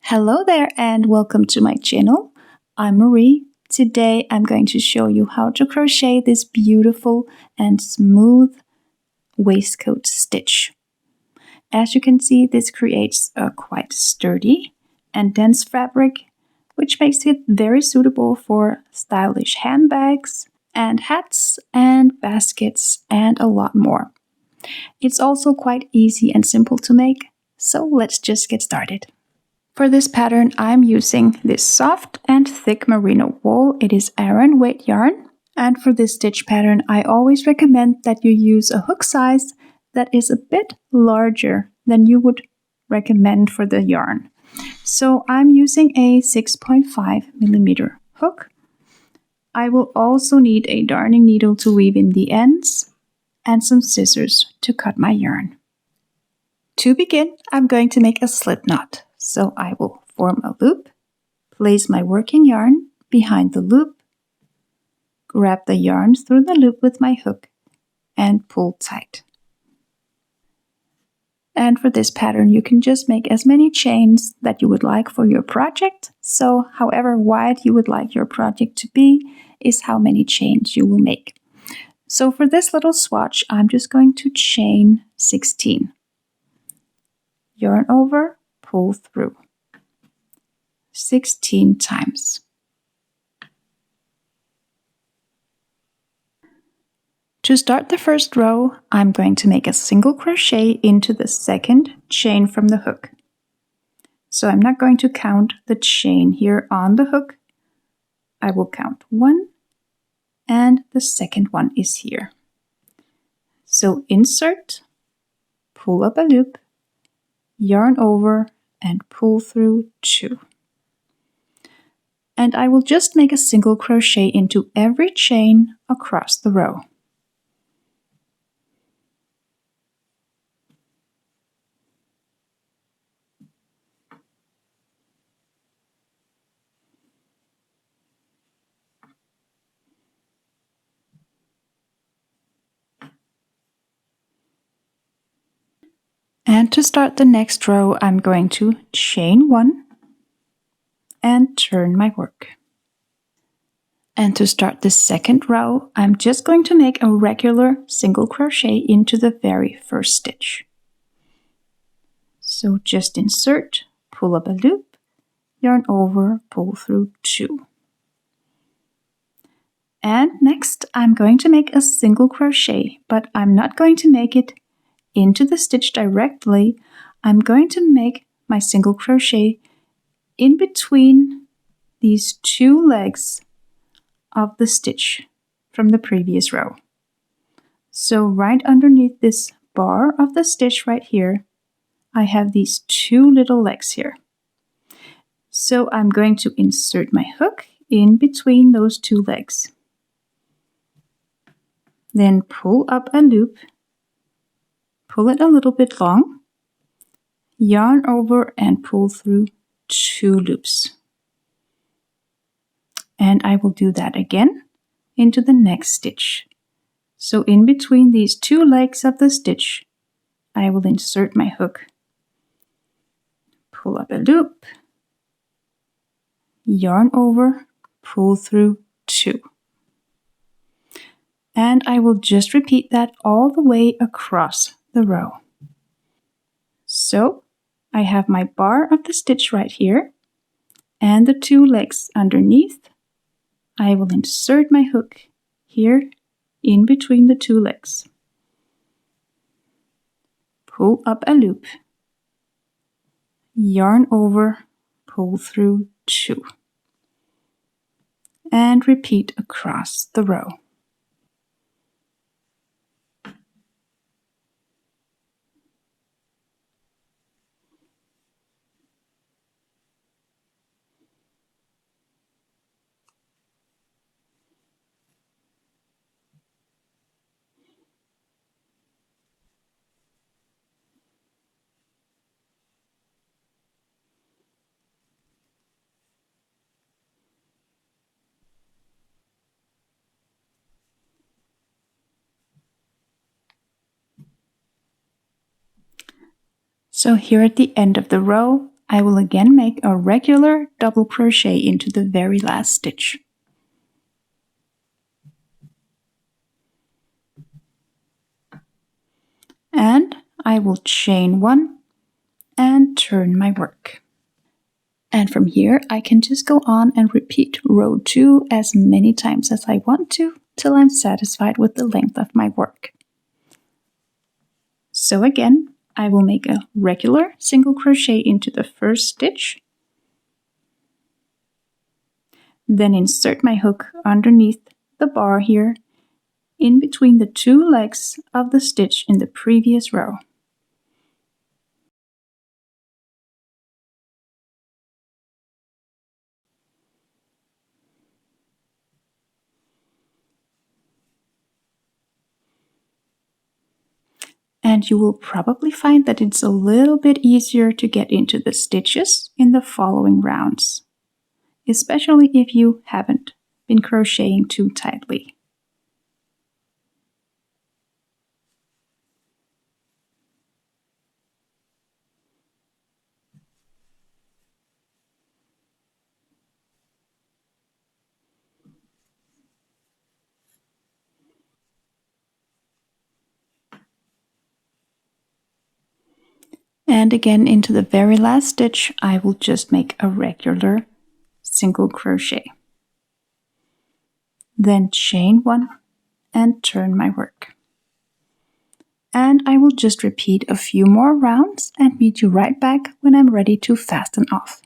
Hello there and welcome to my channel. I'm Marie. Today I'm going to show you how to crochet this beautiful and smooth waistcoat stitch. As you can see, this creates a quite sturdy and dense fabric, which makes it very suitable for stylish handbags and hats and baskets and a lot more. It's also quite easy and simple to make, so let's just get started. For this pattern, I'm using this soft and thick merino wool. It is Aran weight yarn. And for this stitch pattern, I always recommend that you use a hook size that is a bit larger than you would recommend for the yarn. So I'm using a 6.5mm hook. I will also need a darning needle to weave in the ends and some scissors to cut my yarn. To begin, I'm going to make a slip knot. So I will form a loop, place my working yarn behind the loop, grab the yarn through the loop with my hook, and pull tight. And for this pattern, you can just make as many chains that you would like for your project. So however wide you would like your project to be is how many chains you will make. So for this little swatch, I'm just going to chain 16. Yarn over, pull through 16 times. To start the first row, I'm going to make a single crochet into the second chain from the hook. So I'm not going to count the chain here on the hook. I will count 1, and the second one is here. So insert, pull up a loop, yarn over, and pull through 2. And I will just make a single crochet into every chain across the row. And to start the next row, I'm going to chain 1 and turn my work. And to start the second row, I'm just going to make a regular single crochet into the very first stitch. So just insert, pull up a loop, yarn over, pull through 2. And next, I'm going to make a single crochet, but I'm not going to make it into the stitch directly. I'm going to make my single crochet in between these 2 legs of the stitch from the previous row. So right underneath this bar of the stitch right here, I have these 2 little legs here. So I'm going to insert my hook in between those 2 legs. Then pull up a loop, pull it a little bit long, yarn over and pull through 2 loops. And I will do that again into the next stitch. So in between these 2 legs of the stitch, I will insert my hook, pull up a loop, yarn over, pull through 2. And I will just repeat that all the way across the row. So I have my bar of the stitch right here and the 2 legs underneath. I will insert my hook here in between the 2 legs. Pull up a loop, yarn over, pull through 2. And repeat across the row. So here at the end of the row, I will again make a regular double crochet into the very last stitch. And I will chain 1 and turn my work. And from here I can just go on and repeat row 2 as many times as I want to till I'm satisfied with the length of my work. So again, I will make a regular single crochet into the first stitch, then insert my hook underneath the bar here, in between the 2 legs of the stitch in the previous row. And you will probably find that it's a little bit easier to get into the stitches in the following rounds, especially if you haven't been crocheting too tightly. And again, into the very last stitch, I will just make a regular single crochet. Then chain 1 and turn my work. And I will just repeat a few more rounds and meet you right back when I'm ready to fasten off.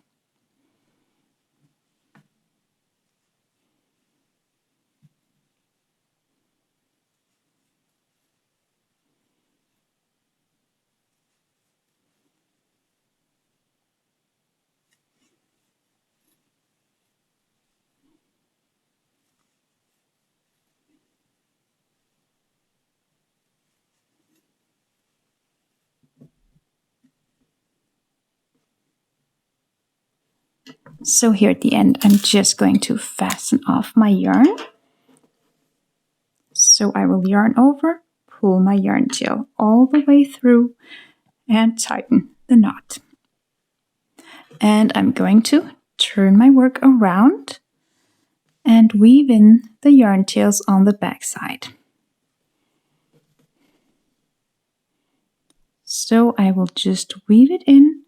So here at the end, I'm just going to fasten off my yarn. So I will yarn over, pull my yarn tail all the way through, and tighten the knot. And I'm going to turn my work around and weave in the yarn tails on the back side. So I will just weave it in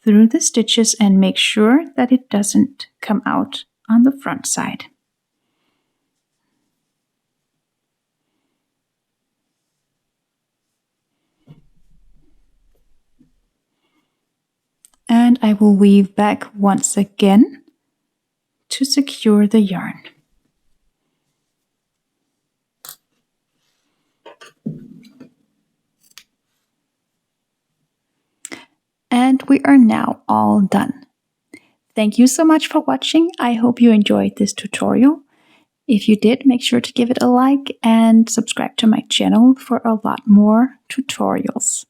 through the stitches and make sure that it doesn't come out on the front side. And I will weave back once again to secure the yarn. And we are now all done. Thank you so much for watching. I hope you enjoyed this tutorial. If you did, make sure to give it a like and subscribe to my channel for a lot more tutorials.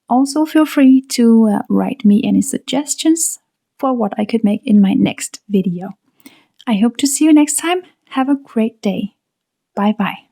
Also, feel free to write me any suggestions for what I could make in my next video. I hope to see you next time. Have a great day. Bye bye.